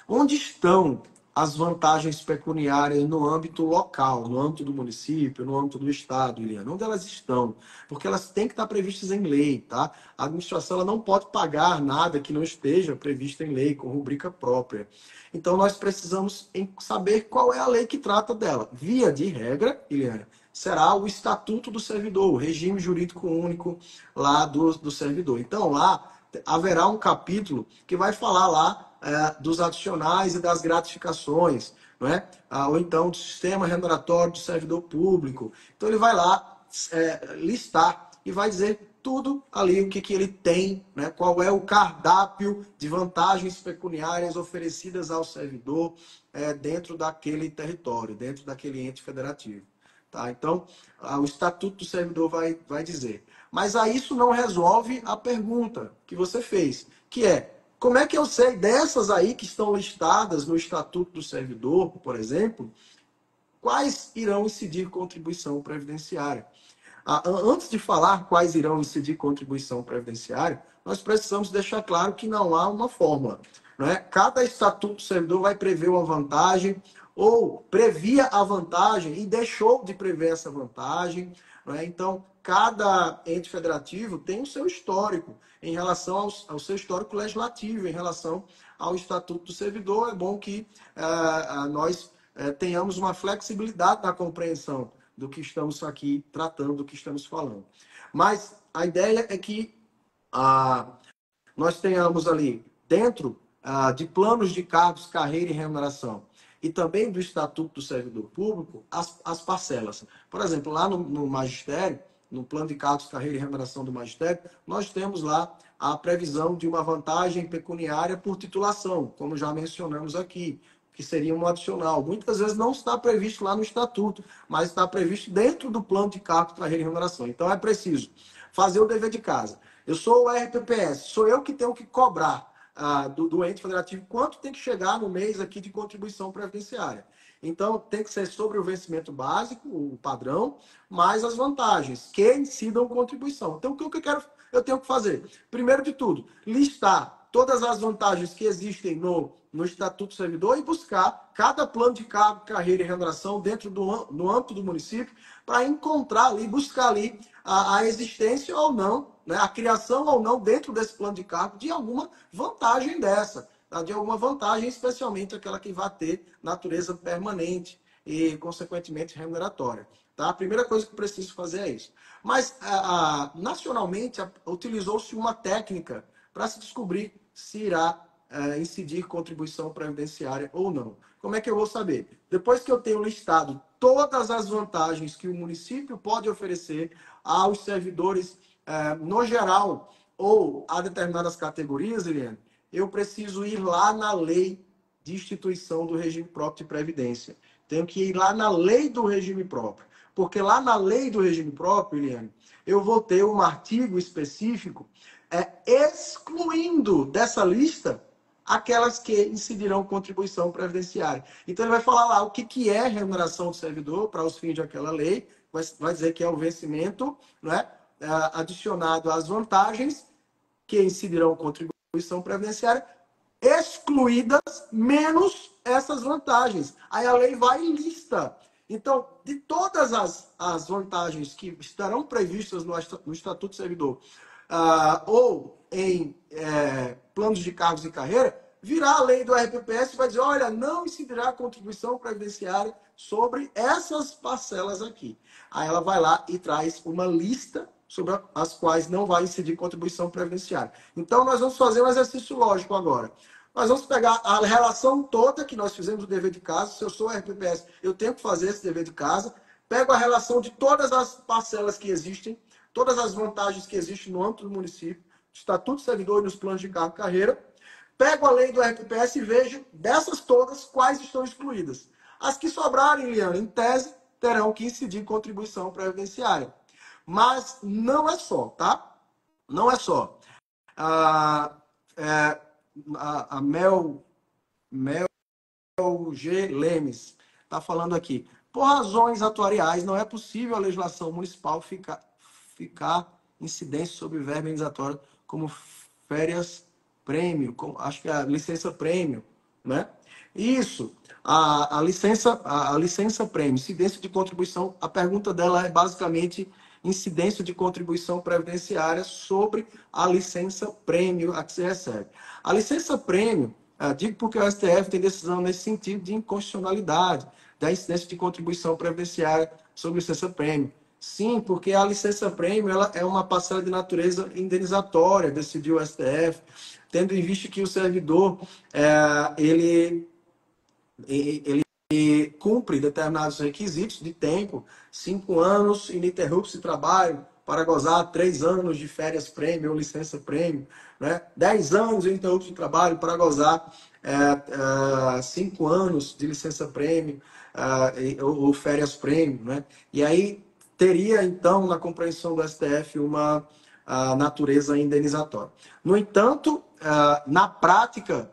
Onde estão as vantagens pecuniárias no âmbito local, no âmbito do município, no âmbito do estado, Eliana? Onde elas estão? Porque elas têm que estar previstas em lei, tá? A administração ela não pode pagar nada que não esteja previsto em lei, com rubrica própria. Então, nós precisamos saber qual é a lei que trata dela. Via de regra, Eliana, será o Estatuto do Servidor, o regime jurídico único lá do servidor. Então, lá haverá um capítulo que vai falar lá dos adicionais e das gratificações, não é? Ou então do sistema remuneratório do servidor público. Então, ele vai lá listar e vai dizer tudo ali o que ele tem, né? Qual é o cardápio de vantagens pecuniárias oferecidas ao servidor dentro daquele território, dentro daquele ente federativo. Tá? Então, o Estatuto do Servidor vai dizer. Mas aí isso não resolve a pergunta que você fez, que é, como é que eu sei dessas aí que estão listadas no Estatuto do Servidor, por exemplo, quais irão incidir contribuição previdenciária? Antes de falar quais irão incidir contribuição previdenciária, nós precisamos deixar claro que não há uma fórmula. Não é? Cada estatuto do servidor vai prever uma vantagem, ou previa a vantagem e deixou de prever essa vantagem. Não é? Então, cada ente federativo tem o seu histórico em relação ao seu histórico legislativo, em relação ao estatuto do servidor. É bom que nós tenhamos uma flexibilidade na compreensão do que estamos aqui tratando, do que estamos falando. Mas a ideia é que nós tenhamos ali, dentro de planos de cargos, carreira e remuneração, e também do Estatuto do Servidor Público, as parcelas. Por exemplo, lá no magistério, no plano de cargos, carreira e remuneração do magistério, nós temos lá a previsão de uma vantagem pecuniária por titulação, como já mencionamos aqui, que seria um adicional. Muitas vezes não está previsto lá no Estatuto, mas está previsto dentro do plano de cargos, carreira e remuneração. Então é preciso fazer o dever de casa. Eu sou o RPPS, sou eu que tenho que cobrar do ente federativo quanto tem que chegar no mês aqui de contribuição previdenciária. Então, tem que ser sobre o vencimento básico, o padrão, mais as vantagens que incidam contribuição. Então, o que eu tenho que fazer? Primeiro de tudo, listar todas as vantagens que existem no Estatuto do Servidor e buscar cada plano de cargo, carreira e remuneração dentro no âmbito do município para encontrar ali, buscar ali a existência ou não, né, a criação ou não dentro desse plano de cargo de alguma vantagem dessa. De alguma vantagem, especialmente aquela que vai ter natureza permanente e, consequentemente, remuneratória. Tá? A primeira coisa que eu preciso fazer é isso. Mas, nacionalmente, utilizou-se uma técnica para se descobrir se irá incidir contribuição previdenciária ou não. Como é que eu vou saber? Depois que eu tenho listado todas as vantagens que o município pode oferecer aos servidores no geral ou a determinadas categorias, Eliane, eu preciso ir lá na lei de instituição do regime próprio de previdência. Tenho que ir lá na lei do regime próprio. Porque lá na lei do regime próprio, Eliane, eu vou ter um artigo específico excluindo dessa lista aquelas que incidirão contribuição previdenciária. Então, ele vai falar lá o que é remuneração do servidor para os fins daquela lei, vai dizer que é o vencimento, não é? Adicionado às vantagens que incidirão contribuição previdenciária, excluídas menos essas vantagens. Aí a lei vai e lista. Então, de todas as vantagens que estarão previstas no Estatuto do Servidor ou em planos de cargos e carreira, virá a lei do RPPS e vai dizer, olha, não incidirá contribuição previdenciária sobre essas parcelas aqui. Aí ela vai lá e traz uma lista sobre as quais não vai incidir contribuição previdenciária. Então, nós vamos fazer um exercício lógico agora. Nós vamos pegar a relação toda que nós fizemos o dever de casa. Se eu sou RPPS, eu tenho que fazer esse dever de casa. Pego a relação de todas as parcelas que existem, todas as vantagens que existem no âmbito do município, Estatuto do Servidor e nos planos de cargo e carreira. Pego a lei do RPPS e vejo dessas todas quais estão excluídas. As que sobrarem, Liana, em tese, terão que incidir contribuição previdenciária. Mas não é só, tá? Não é só. A Mel G. Lemes está falando aqui. Por razões atuariais, não é possível a legislação municipal ficar incidência sobre verba indenizatória como férias prêmio, acho que é a licença prêmio, né? Isso, a licença prêmio, incidência de contribuição, a pergunta dela é basicamente incidência de contribuição previdenciária sobre a licença prêmio a que se recebe. A licença prêmio, digo porque o STF tem decisão nesse sentido de inconstitucionalidade da incidência de contribuição previdenciária sobre licença prêmio. Sim, porque a licença prêmio ela é uma parcela de natureza indenizatória, decidiu o STF, tendo em vista que o servidor ele cumpre determinados requisitos de tempo, 5 anos ininterruptos de trabalho, para gozar 3 anos de férias prêmio ou licença prêmio, né? 10 anos ininterrupto de trabalho para gozar 5 anos de licença prêmio ou férias prêmio, né? E aí teria, então, na compreensão do STF, uma natureza indenizatória. No entanto, na prática,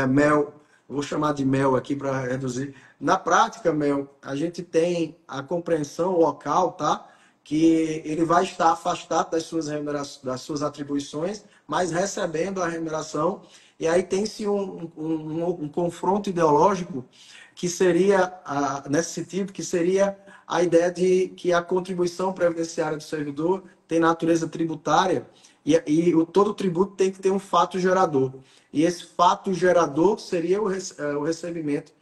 Mel, vou chamar de Mel aqui para reduzir. Na prática, Mel, a gente tem a compreensão local, tá? Que ele vai estar afastado das suas atribuições, mas recebendo a remuneração. E aí tem-se um confronto ideológico que seria, nesse sentido, que seria a ideia de que a contribuição previdenciária do servidor tem natureza tributária e todo tributo tem que ter um fato gerador. E esse fato gerador seria o recebimento,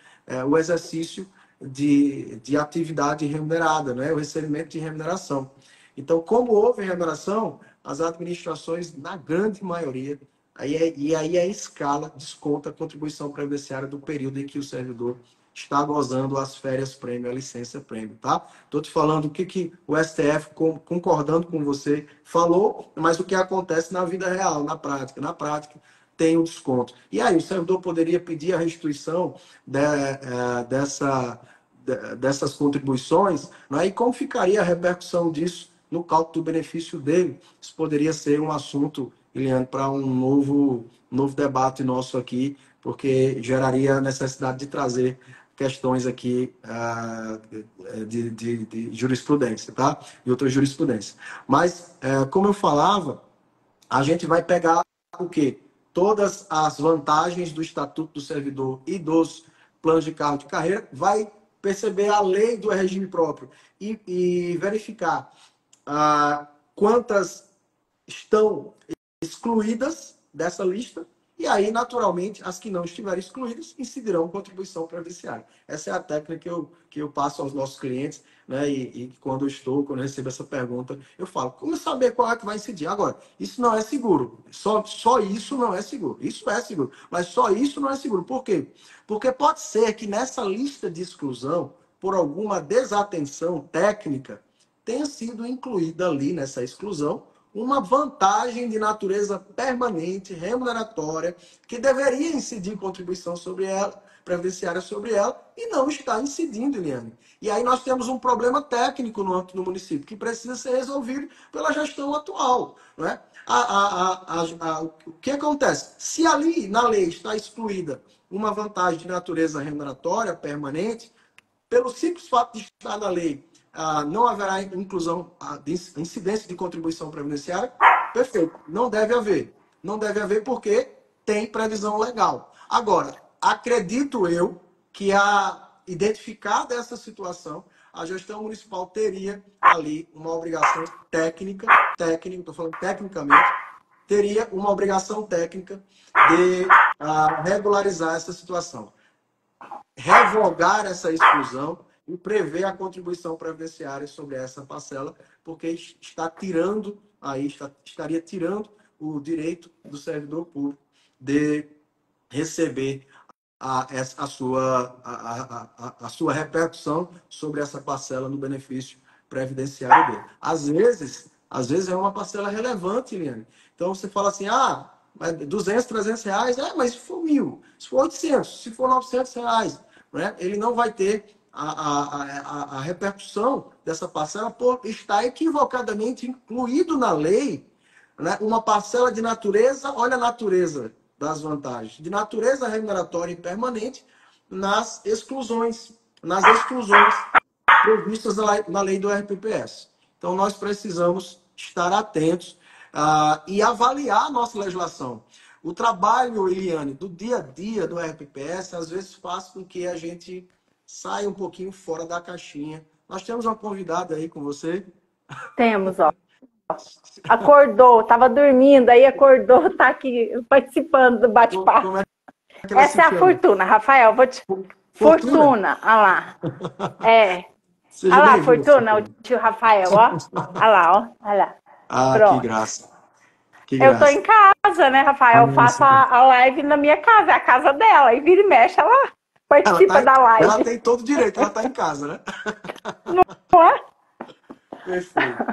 o exercício de atividade remunerada, né? O recebimento de remuneração. Então, como houve remuneração, as administrações, na grande maioria, e aí a escala desconta a contribuição previdenciária do período em que o servidor está gozando as férias prêmio, a licença prêmio, tá? Estou te falando o que o STF, concordando com você, falou, mas o que acontece na vida real, na prática. Na prática, tem o desconto. E aí, o servidor poderia pedir a restituição dessas contribuições, né? E como ficaria a repercussão disso no cálculo do benefício dele? Isso poderia ser um assunto, Eliane, para um novo debate nosso aqui, porque geraria a necessidade de trazer questões aqui de jurisprudência, tá? De outra jurisprudência. Mas, como eu falava, a gente vai pegar o quê? Todas as vantagens do Estatuto do Servidor e dos planos de cargo de carreira, vai perceber a lei do regime próprio e verificar quantas estão excluídas dessa lista, e aí, naturalmente, as que não estiverem excluídas incidirão contribuição previdenciária. Essa é a técnica que eu passo aos nossos clientes, né? E quando eu recebo essa pergunta, eu falo, como saber qual é que vai incidir? Agora, isso não é seguro. Só isso não é seguro. Isso é seguro, mas só isso não é seguro. Por quê? Porque pode ser que nessa lista de exclusão, por alguma desatenção técnica, tenha sido incluída ali nessa exclusão uma vantagem de natureza permanente, remuneratória, que deveria incidir contribuição sobre ela, previdenciária sobre ela, e não está incidindo, Eliane. E aí nós temos um problema técnico no âmbito do município, que precisa ser resolvido pela gestão atual. Não é? O que acontece? Se ali na lei está excluída uma vantagem de natureza remuneratória permanente, pelo simples fato de estar na lei, não haverá inclusão de incidência de contribuição previdenciária, perfeito. Não deve haver. Não deve haver porque tem previsão legal. Agora, acredito eu que identificada essa situação, a gestão municipal teria ali uma obrigação técnica, estou falando tecnicamente, teria uma obrigação técnica de regularizar essa situação, revogar essa exclusão e prever a contribuição previdenciária sobre essa parcela, porque estaria tirando o direito do servidor público de receber a sua repercussão sobre essa parcela no benefício previdenciário dele. Às vezes é uma parcela relevante, Eliane. Então você fala assim, 200, 300 reais, mas se for 1.000, se for 800, se for 900 reais, né? Ele não vai ter a repercussão dessa parcela por estar equivocadamente incluído na lei, né? Uma parcela de natureza, olha a natureza das vantagens, de natureza remuneratória e permanente nas exclusões previstas na lei do RPPS. Então, nós precisamos estar atentos e avaliar a nossa legislação. O trabalho, Eliane, do dia a dia do RPPS, às vezes faz com que a gente saia um pouquinho fora da caixinha. Nós temos uma convidada aí com você. Temos, ó. Acordou, estava dormindo, aí acordou, está aqui participando do bate-papo. Essa é a Fortuna, Rafael. Fortuna, olha lá. Olha lá, Fortuna, o tio Rafael, ó. Olha lá, ó. Olha lá. Pronto. Que graça. Eu tô em casa, né, Rafael? Eu faço a live na minha casa, é a casa dela. E vira e mexe, ela participa da live. Ela tem todo o direito, ela tá em casa, né? Não é? Perfeito.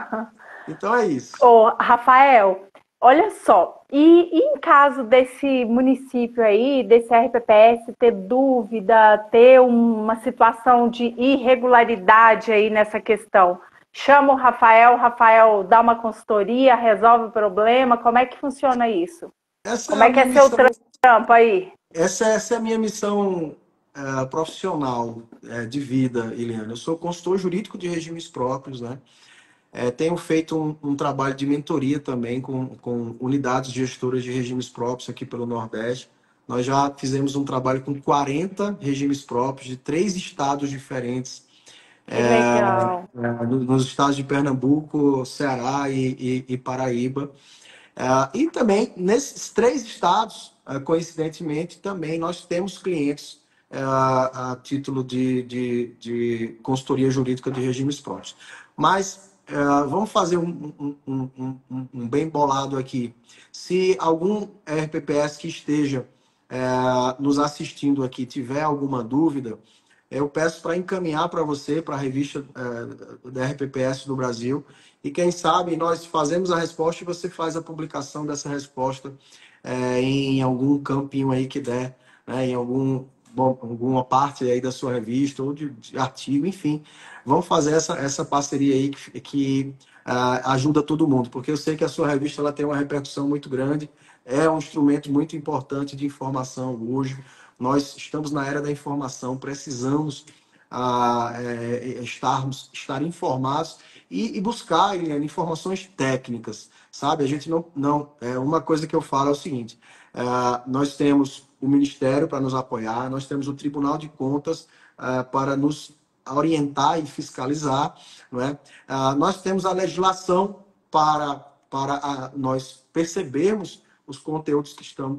Então é isso. Ô, Rafael, olha só, e em caso desse município aí, desse RPPS, ter dúvida, ter uma situação de irregularidade aí nessa questão, chama o Rafael dá uma consultoria, resolve o problema, como é que funciona isso? Essa é Como a é que minha é seu missão. trampo aí? Essa é a minha missão profissional, de vida, Eliana. Eu sou consultor jurídico de regimes próprios, né? Tenho feito um trabalho de mentoria também com unidades gestoras de regimes próprios aqui pelo Nordeste. Nós já fizemos um trabalho com 40 regimes próprios de 3 estados diferentes, Que legal. nos estados de Pernambuco, Ceará e Paraíba. E também, nesses 3 estados, coincidentemente, também nós temos clientes a título de consultoria jurídica de regimes próprios. Mas vamos fazer um bem bolado aqui. Se algum RPPS que esteja nos assistindo aqui tiver alguma dúvida, eu peço para encaminhar para você, para a revista da RPPS do Brasil, e quem sabe nós fazemos a resposta e você faz a publicação dessa resposta em algum campinho aí que der, né, em alguma parte aí da sua revista ou de artigo, enfim. Vamos fazer essa parceria aí que ajuda todo mundo, porque eu sei que a sua revista ela tem uma repercussão muito grande, é um instrumento muito importante de informação hoje. Nós estamos na era da informação, precisamos estar informados e buscar, Eliane, informações técnicas, sabe? A gente não uma coisa que eu falo é o seguinte: nós temos o Ministério para nos apoiar, nós temos o Tribunal de Contas para nos orientar e fiscalizar, não é? Nós temos a legislação para nós percebermos os conteúdos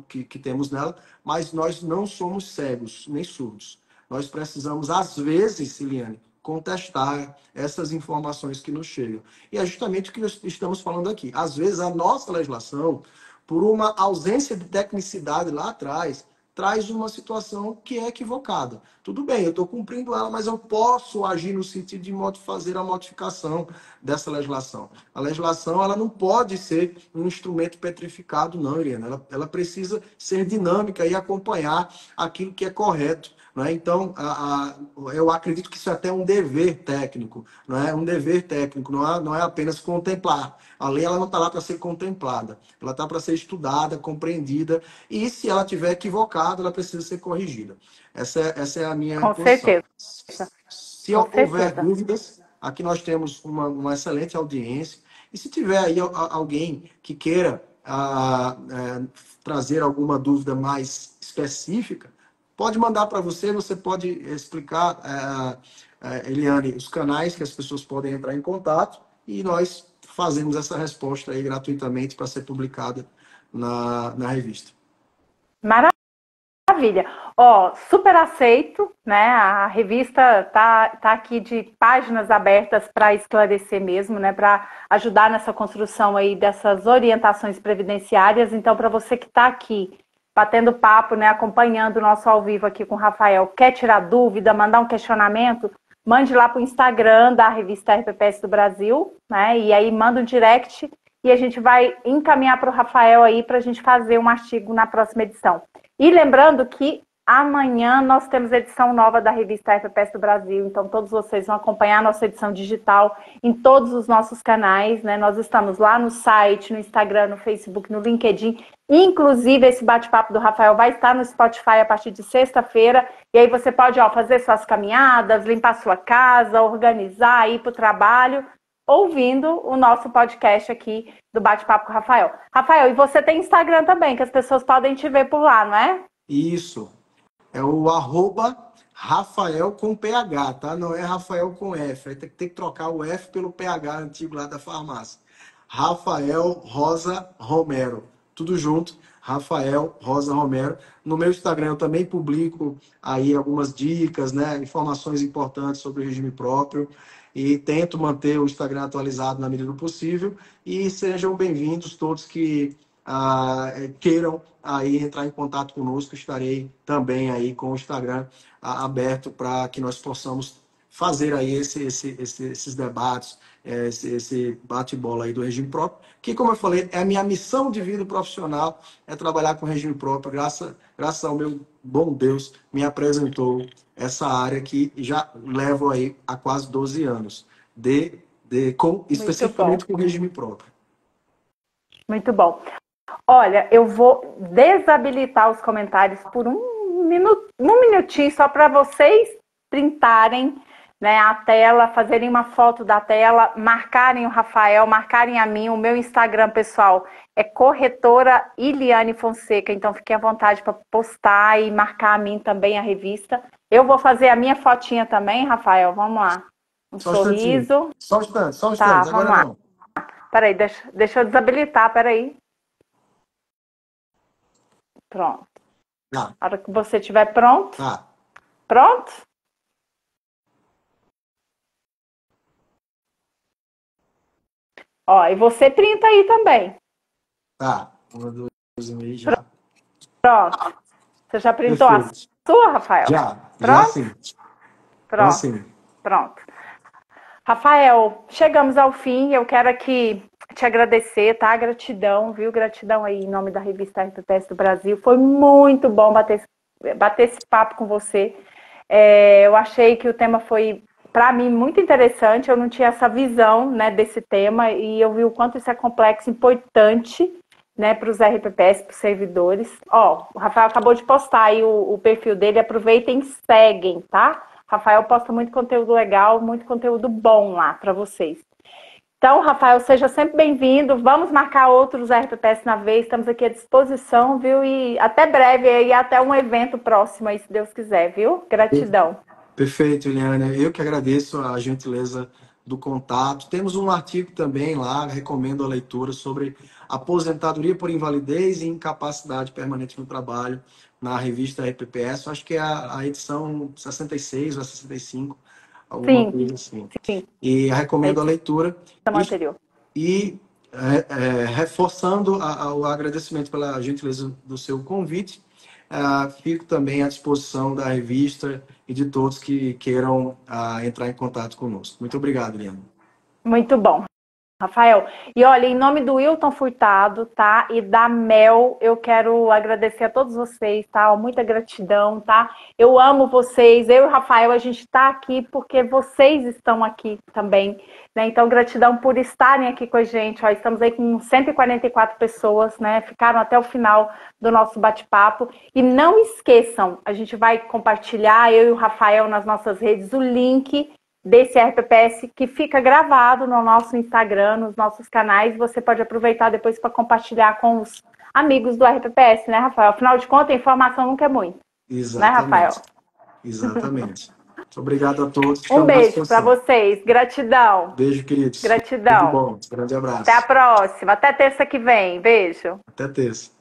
que temos nela, mas nós não somos cegos nem surdos. Nós precisamos, às vezes, Ciliane, contestar essas informações que nos chegam. E é justamente o que nós estamos falando aqui. Às vezes, a nossa legislação, por uma ausência de tecnicidade lá atrás, traz uma situação que é equivocada. Tudo bem, eu estou cumprindo ela, mas eu posso agir no sentido de fazer a modificação dessa legislação. A legislação ela não pode ser um instrumento petrificado, não, Irene. Ela precisa ser dinâmica e acompanhar aquilo que é correto. Não é? Então, eu acredito que isso é até um dever técnico, não é um dever técnico, não é apenas contemplar. A lei ela não está lá para ser contemplada, ela está para ser estudada, compreendida, e se ela tiver equivocada, ela precisa ser corrigida. Essa é a minha Com posição. certeza, Se com houver certeza. dúvidas, aqui nós temos uma excelente audiência, e se tiver aí alguém que queira trazer alguma dúvida mais específica, pode mandar para você, você pode explicar, Eliane, os canais que as pessoas podem entrar em contato e nós fazemos essa resposta aí gratuitamente para ser publicada na revista. Maravilha. Ó, super aceito, né? A revista tá aqui de páginas abertas para esclarecer mesmo, né? Para ajudar nessa construção aí dessas orientações previdenciárias. Então, para você que está aqui batendo papo, né? Acompanhando o nosso ao vivo aqui com o Rafael, quer tirar dúvida, mandar um questionamento, mande lá para o Instagram da revista RPPS do Brasil, né? E aí manda um direct e a gente vai encaminhar para o Rafael aí para a gente fazer um artigo na próxima edição. E lembrando que amanhã nós temos edição nova da revista RPPS do Brasil, então todos vocês vão acompanhar a nossa edição digital em todos os nossos canais, né? Nós estamos lá no site, no Instagram, no Facebook, no LinkedIn. Inclusive, esse bate-papo do Rafael vai estar no Spotify a partir de sexta-feira. E aí você pode fazer suas caminhadas, limpar sua casa, organizar, ir para o trabalho, ouvindo o nosso podcast aqui do Bate-Papo com o Rafael. Rafael, e você tem Instagram também, que as pessoas podem te ver por lá, não é? Isso. É o @Rafael com PH, tá? Não é Rafael com F. Aí tem que trocar o F pelo PH antigo lá da farmácia. Rafael Rosa Romero. Tudo junto. Rafael Rosa Romero. No meu Instagram eu também publico aí algumas dicas, né? Informações importantes sobre o regime próprio. E tento manter o Instagram atualizado na medida do possível. E sejam bem-vindos todos que queiram aí entrar em contato conosco. Estarei também aí com o Instagram aberto para que nós possamos fazer aí esses debates, esse bate-bola aí do regime próprio, que, como eu falei, é a minha missão de vida profissional, é trabalhar com regime próprio, graças ao meu bom Deus, me apresentou essa área que já levo aí há quase 12 anos, Muito bom, especificamente com regime próprio. muito bom. Olha, eu vou desabilitar os comentários por um minutinho, só para vocês printarem, né, a tela, fazerem uma foto da tela, marcarem o Rafael, marcarem a mim. O meu Instagram, pessoal, é corretora Iliane Fonseca, então fiquem à vontade para postar e marcar a mim também, a revista. Eu vou fazer a minha fotinha também, Rafael, vamos lá. Um Só um instantinho. sorriso. Só um Tá, instante, vamos agora lá. não. Peraí, deixa eu desabilitar, peraí. Pronto. Tá, A hora que você estiver pronto. tá. Pronto? Ó, e você printa aí também. Tá, uma, duas, e já. Pronto. Você já printou a Perfeito. sua, Rafael? Já Pronto? sim. Então, Pronto. sim. Pronto. Rafael, chegamos ao fim. Eu quero aqui te agradecer, tá? Gratidão, viu? Gratidão aí em nome da revista RPPS do Brasil. Foi muito bom bater esse papo com você. Eu achei que o tema foi, para mim, muito interessante. Eu não tinha essa visão, né, desse tema e eu vi o quanto isso é complexo, importante, né, para os RPPS, para os servidores. Ó, o Rafael acabou de postar aí o perfil dele. Aproveitem e seguem, tá? Rafael posta muito conteúdo legal, muito conteúdo bom lá para vocês. Então, Rafael, seja sempre bem-vindo. Vamos marcar outros RPPS na vez. Estamos aqui à disposição, viu? E até breve aí, até um evento próximo aí, se Deus quiser, viu? Gratidão. Perfeito, Eliana. Eu que agradeço a gentileza do contato. Temos um artigo também lá, recomendo a leitura, sobre aposentadoria por invalidez e incapacidade permanente no trabalho, na revista RPPS. Acho que é a edição 66 ou 65, alguma Sim, coisa assim. sim. E recomendo a leitura. Anterior. E reforçando o agradecimento pela gentileza do seu convite, fico também à disposição da revista e de todos que queiram entrar em contato conosco. Muito obrigado, Liana. Muito bom, Rafael. E olha, em nome do Wilton Furtado, tá? E da Mel, eu quero agradecer a todos vocês, tá? Muita gratidão, tá? Eu amo vocês. Eu e o Rafael, a gente tá aqui porque vocês estão aqui também, né? Então, gratidão por estarem aqui com a gente. Ó, estamos aí com 144 pessoas, né? Ficaram até o final do nosso bate-papo. E não esqueçam, a gente vai compartilhar, eu e o Rafael, nas nossas redes, o link desse RPPS que fica gravado no nosso Instagram, nos nossos canais. Você pode aproveitar depois para compartilhar com os amigos do RPPS, né, Rafael? Afinal de contas, a informação nunca é muito. Exatamente. Né, Rafael? Exatamente. Muito obrigado a todos. Um beijo para vocês. Gratidão. Beijo, queridos. Gratidão. Tudo bom. Grande abraço. Até a próxima. Até terça que vem. Beijo. Até terça.